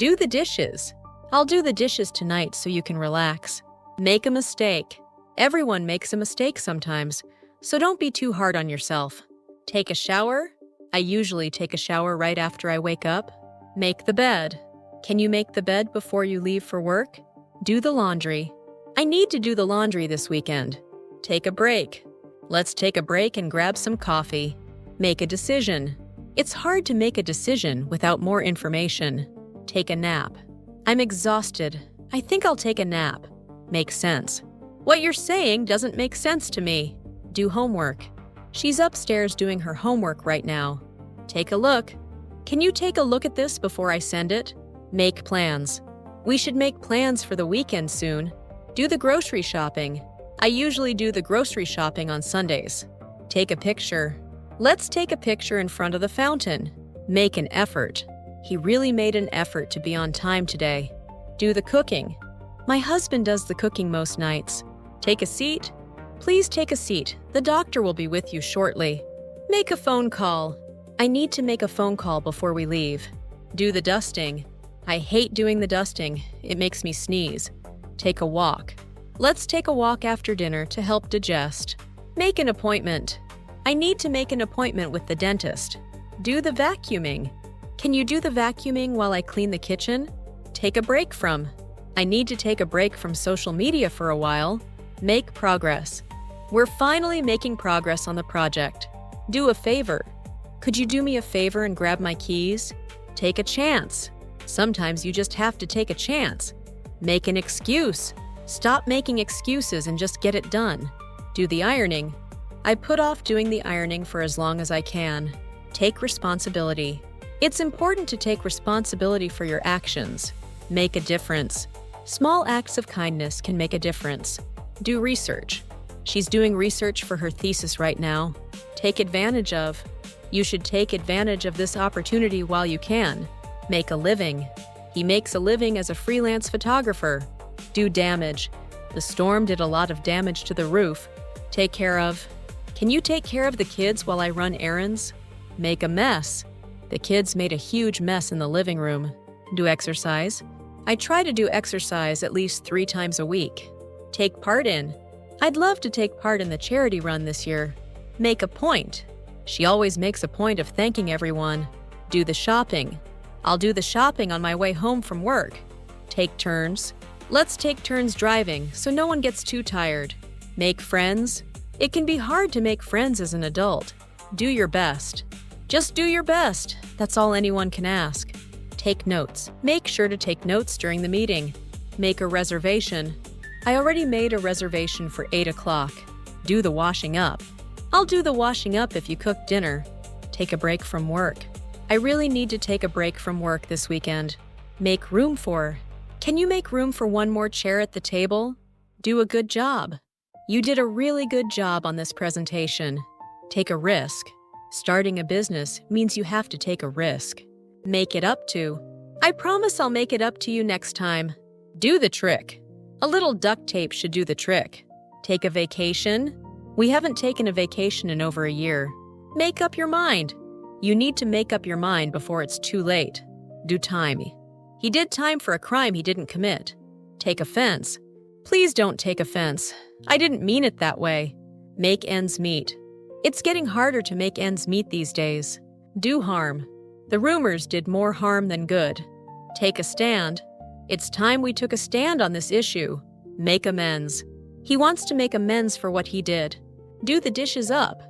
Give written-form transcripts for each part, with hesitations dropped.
Do the dishes. I'll do the dishes tonight so you can relax. Make a mistake. Everyone makes a mistake sometimes, so don't be too hard on yourself. Take a shower. I usually take a shower right after I wake up. Make the bed. Can you make the bed before you leave for work? Do the laundry. I need to do the laundry this weekend. Take a break. Let's take a break and grab some coffee. Make a decision. It's hard to make a decision without more information. Take a nap. I'm exhausted. I think I'll take a nap. Make sense. What you're saying doesn't make sense to me. Do homework. She's upstairs doing her homework right now. Take a look. Can you take a look at this before I send it? Make plans. We should make plans for the weekend soon. Do the grocery shopping. I usually do the grocery shopping on Sundays. Take a picture. Let's take a picture in front of the fountain. Make an effort. He really made an effort to be on time today. Do the cooking. My husband does the cooking most nights. Take a seat. Please take a seat. The doctor will be with you shortly. Make a phone call. I need to make a phone call before we leave. Do the dusting. I hate doing the dusting. It makes me sneeze. Take a walk. Let's take a walk after dinner to help digest. Make an appointment. I need to make an appointment with the dentist. Do the vacuuming. Can you do the vacuuming while I clean the kitchen? Take a break from. I need to take a break from social media for a while. Make progress. We're finally making progress on the project. Do a favor. Could you do me a favor and grab my keys? Take a chance. Sometimes you just have to take a chance. Make an excuse. Stop making excuses and just get it done. Do the ironing. I put off doing the ironing for as long as I can. Take responsibility. It's important to take responsibility for your actions. Make a difference. Small acts of kindness can make a difference. Do research. She's doing research for her thesis right now. Take advantage of. You should take advantage of this opportunity while you can. Make a living. He makes a living as a freelance photographer. Do damage. The storm did a lot of damage to the roof. Take care of. Can you take care of the kids while I run errands? Make a mess. The kids made a huge mess in the living room. Do exercise. I try to do exercise at least 3 times a week. Take part in. I'd love to take part in the charity run this year. Make a point. She always makes a point of thanking everyone. Do the shopping. I'll do the shopping on my way home from work. Take turns. Let's take turns driving so no one gets too tired. Make friends. It can be hard to make friends as an adult. Do your best. Just do your best. That's all anyone can ask. Take notes. Make sure to take notes during the meeting. Make a reservation. I already made a reservation for 8 o'clock. Do the washing up. I'll do the washing up if you cook dinner. Take a break from work. I really need to take a break from work this weekend. Make room for. Can you make room for one more chair at the table? Do a good job. You did a really good job on this presentation. Take a risk. Starting a business means you have to take a risk. Make it up to. I promise I'll make it up to you next time. Do the trick. A little duct tape should do the trick. Take a vacation. We haven't taken a vacation in over a year. Make up your mind. You need to make up your mind before it's too late. Do time. He did time for a crime he didn't commit. Take offense. Please don't take offense. I didn't mean it that way. Make ends meet. It's getting harder to make ends meet these days. Do harm. The rumors did more harm than good. Take a stand. It's time we took a stand on this issue. Make amends. He wants to make amends for what he did. Do the dishes up.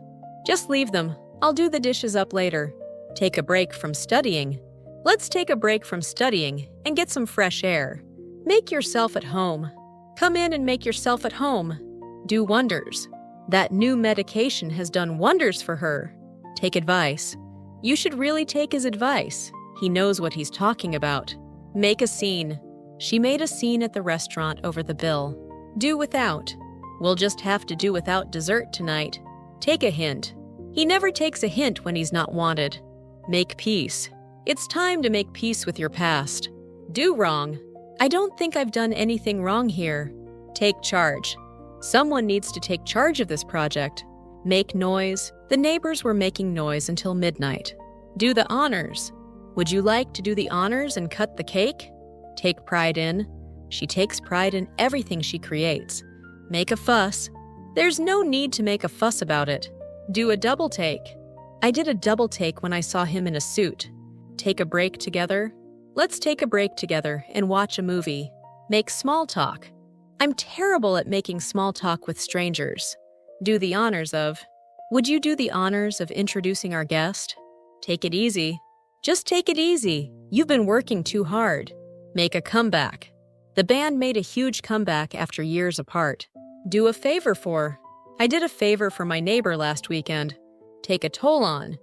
Just leave them. I'll do the dishes up later. Take a break from studying. Let's take a break from studying and get some fresh air. Make yourself at home. Come in and make yourself at home. Do wonders. That new medication has done wonders for her. Take advice. You should really take his advice. He knows what he's talking about. Make a scene. She made a scene at the restaurant over the bill. Do without. We'll just have to do without dessert tonight. Take a hint. He never takes a hint when he's not wanted. Make peace. It's time to make peace with your past. Do wrong. I don't think I've done anything wrong here. Take charge. Someone needs to take charge of this project. Make noise. The neighbors were making noise until midnight. Do the honors. Would you like to do the honors and cut the cake? Take pride in. She takes pride in everything she creates. Make a fuss. There's no need to make a fuss about it. Do a double take. I did a double take when I saw him in a suit. Take a break together. Let's take a break together and watch a movie. Make small talk. I'm terrible at making small talk with strangers. Do the honors of. Would you do the honors of introducing our guest? Take it easy. Just take it easy. You've been working too hard. Make a comeback. The band made a huge comeback after years apart. Do a favor for. I did a favor for my neighbor last weekend. Take a toll on.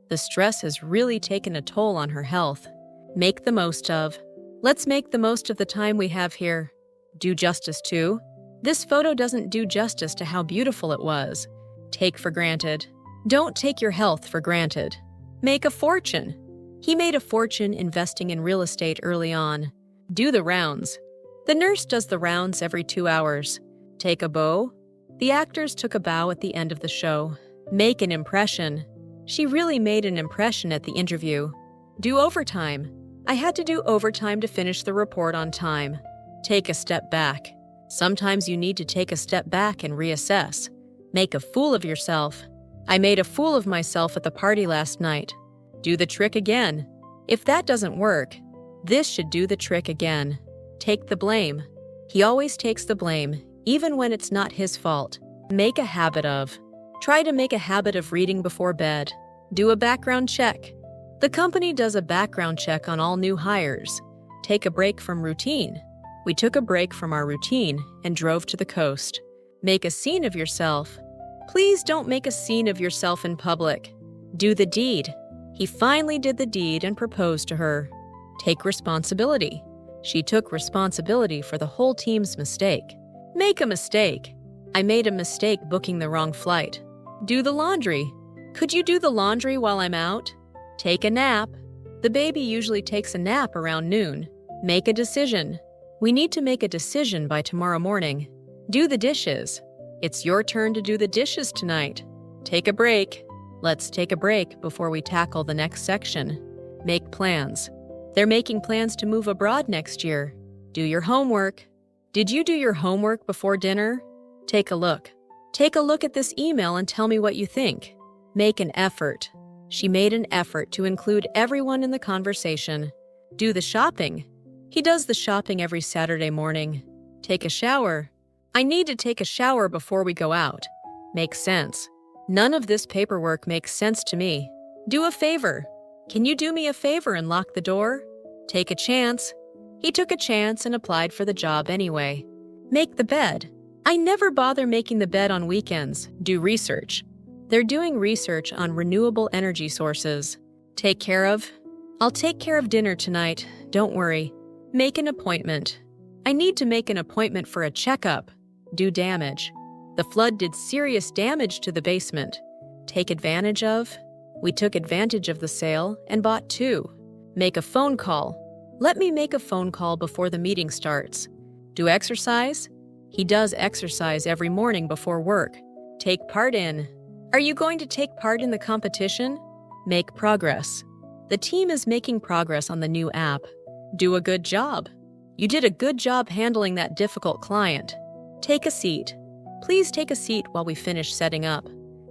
The stress has really taken a toll on her health. Make the most of. Let's make the most of the time we have here. Do justice to. This photo doesn't do justice to how beautiful it was. Take for granted. Don't take your health for granted. Make a fortune. He made a fortune investing in real estate early on. Do the rounds. The nurse does the rounds every 2 hours. Take a bow. The actors took a bow at the end of the show. Make an impression. She really made an impression at the interview. Do overtime. I had to do overtime to finish the report on time. Take a step back. Sometimes you need to take a step back and reassess. Make a fool of yourself. I made a fool of myself at the party last night. Do the trick again. If that doesn't work, this should do the trick again. Take the blame. He always takes the blame, even when it's not his fault. Make a habit of. Try to make a habit of reading before bed. Do a background check. The company does a background check on all new hires. Take a break from routine. We took a break from our routine and drove to the coast. Make a scene of yourself. Please don't make a scene of yourself in public. Do the deed. He finally did the deed and proposed to her. Take responsibility. She took responsibility for the whole team's mistake. Make a mistake. I made a mistake booking the wrong flight. Do the laundry. Could you do the laundry while I'm out? Take a nap. The baby usually takes a nap around noon. Make a decision. We need to make a decision by tomorrow morning. Do the dishes. It's your turn to do the dishes tonight. Take a break. Let's take a break before we tackle the next section. Make plans. They're making plans to move abroad next year. Do your homework. Did you do your homework before dinner? Take a look. Take a look at this email and tell me what you think. Make an effort. She made an effort to include everyone in the conversation. Do the shopping. He does the shopping every Saturday morning. Take a shower. I need to take a shower before we go out. Makes sense. None of this paperwork makes sense to me. Do a favor. Can you do me a favor and lock the door? Take a chance. He took a chance and applied for the job anyway. Make the bed. I never bother making the bed on weekends. Do research. They're doing research on renewable energy sources. Take care of. I'll take care of dinner tonight. Don't worry. Make an appointment. I need to make an appointment for a checkup. Do damage. The flood did serious damage to the basement. Take advantage of. We took advantage of the sale and bought 2. Make a phone call. Let me make a phone call before the meeting starts. Do exercise. He does exercise every morning before work. Take part in. Are you going to take part in the competition? Make progress. The team is making progress on the new app. Do a good job. You did a good job handling that difficult client. Take a seat. Please take a seat while we finish setting up.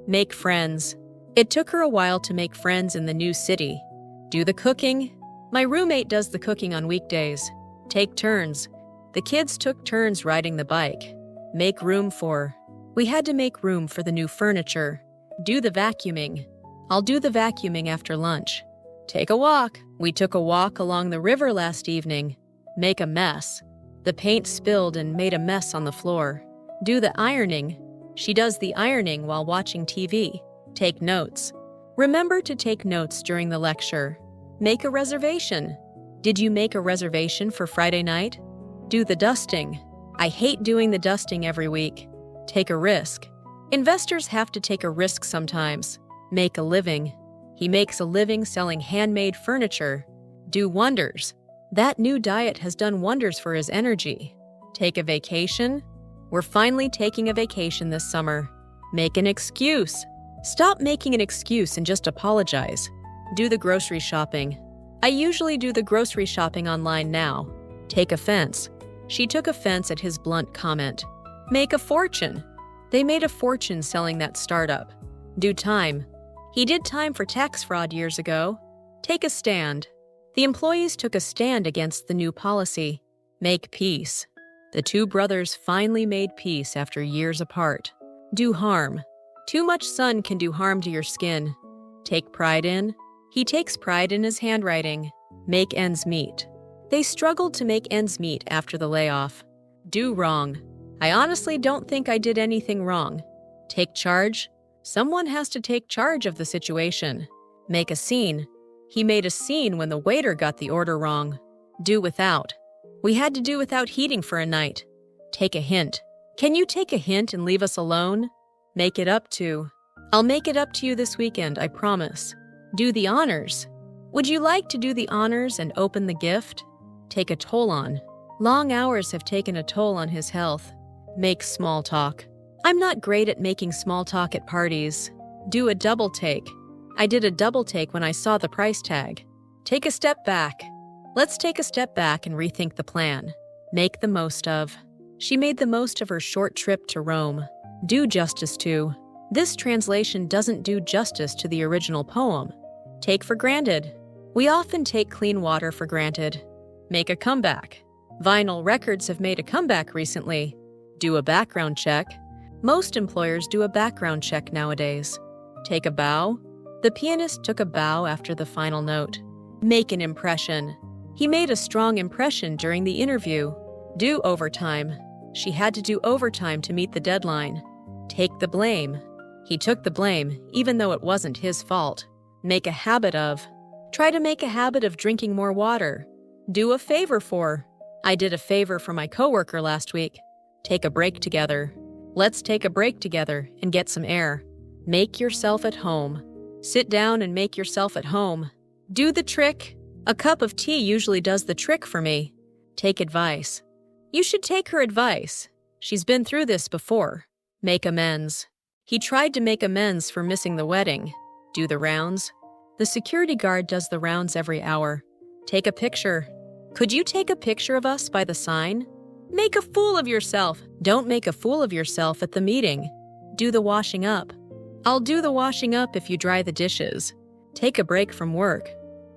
Make friends. It took her a while to make friends in the new city. Do the cooking. My roommate does the cooking on weekdays. Take turns. The kids took turns riding the bike. Make room for. We had to make room for the new furniture. Do the vacuuming. I'll do the vacuuming after lunch. Take a walk. We took a walk along the river last evening. Make a mess. The paint spilled and made a mess on the floor. Do the ironing. She does the ironing while watching TV. Take notes. Remember to take notes during the lecture. Make a reservation. Did you make a reservation for Friday night? Do the dusting. I hate doing the dusting every week. Take a risk. Investors have to take a risk sometimes. Make a living. He makes a living selling handmade furniture. Do wonders. That new diet has done wonders for his energy. Take a vacation. We're finally taking a vacation this summer. Make an excuse. Stop making an excuse and just apologize. Do the grocery shopping. I usually do the grocery shopping online now. Take offense. She took offense at his blunt comment. Make a fortune. They made a fortune selling that startup. Do time. He did time for tax fraud years ago. Take a stand. The employees took a stand against the new policy. Make peace. The two brothers finally made peace after years apart. Do harm. Too much sun can do harm to your skin. Take pride in. He takes pride in his handwriting. Make ends meet. They struggled to make ends meet after the layoff. Do wrong. I honestly don't think I did anything wrong. Take charge. Someone has to take charge of the situation. Make a scene. He made a scene when the waiter got the order wrong. Do without. We had to do without heating for a night. Take a hint. Can you take a hint and leave us alone? Make it up to. I'll make it up to you this weekend, I promise. Do the honors. Would you like to do the honors and open the gift? Take a toll on. Long hours have taken a toll on his health. Make small talk. I'm not great at making small talk at parties. Do a double take. I did a double take when I saw the price tag. Take a step back. Let's take a step back and rethink the plan. Make the most of. She made the most of her short trip to Rome. Do justice to. This translation doesn't do justice to the original poem. Take for granted. We often take clean water for granted. Make a comeback. Vinyl records have made a comeback recently. Do a background check. Most employers do a background check nowadays. Take a bow. The pianist took a bow after the final note. Make an impression. He made a strong impression during the interview. Do overtime. She had to do overtime to meet the deadline. Take the blame. He took the blame, even though it wasn't his fault. Make a habit of. Try to make a habit of drinking more water. Do a favor for. I did a favor for my coworker last week. Take a break together. Let's take a break together and get some air. Make yourself at home. Sit down and make yourself at home. Do the trick. A cup of tea usually does the trick for me. Take advice. You should take her advice. She's been through this before. Make amends. He tried to make amends for missing the wedding. Do the rounds. The security guard does the rounds every hour. Take a picture. Could you take a picture of us by the sign? Make a fool of yourself. Don't make a fool of yourself at the meeting. Do the washing up. I'll do the washing up if you dry the dishes. Take a break from work.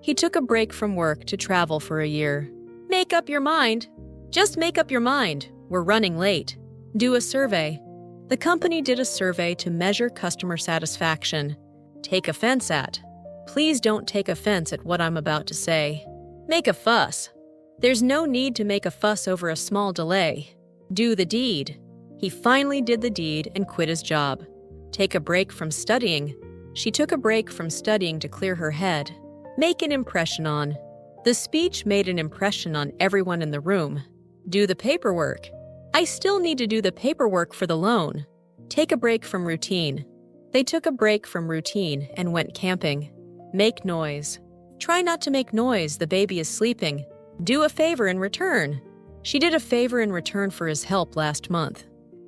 He took a break from work to travel for a year. Make up your mind. Just make up your mind. We're running late. Do a survey. The company did a survey to measure customer satisfaction. Take offense at. Please don't take offense at what I'm about to say. Make a fuss. There's no need to make a fuss over a small delay. Do the deed. He finally did the deed and quit his job. Take a break from studying. She took a break from studying to clear her head. Make an impression on. The speech made an impression on everyone in the room. Do the paperwork. I still need to do the paperwork for the loan. Take a break from routine. They took a break from routine and went camping. Make noise. Try not to make noise, the baby is sleeping. Do a favor in return. She did a favor in return for his help last month.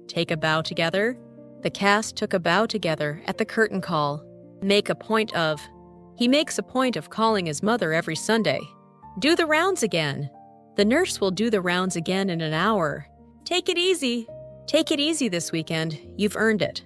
Take a bow together. The cast took a bow together at the curtain call. Make a point of. He makes a point of calling his mother every Sunday. Do the rounds again. The nurse will do the rounds again in an hour. Take it easy. Take it easy this weekend. You've earned it.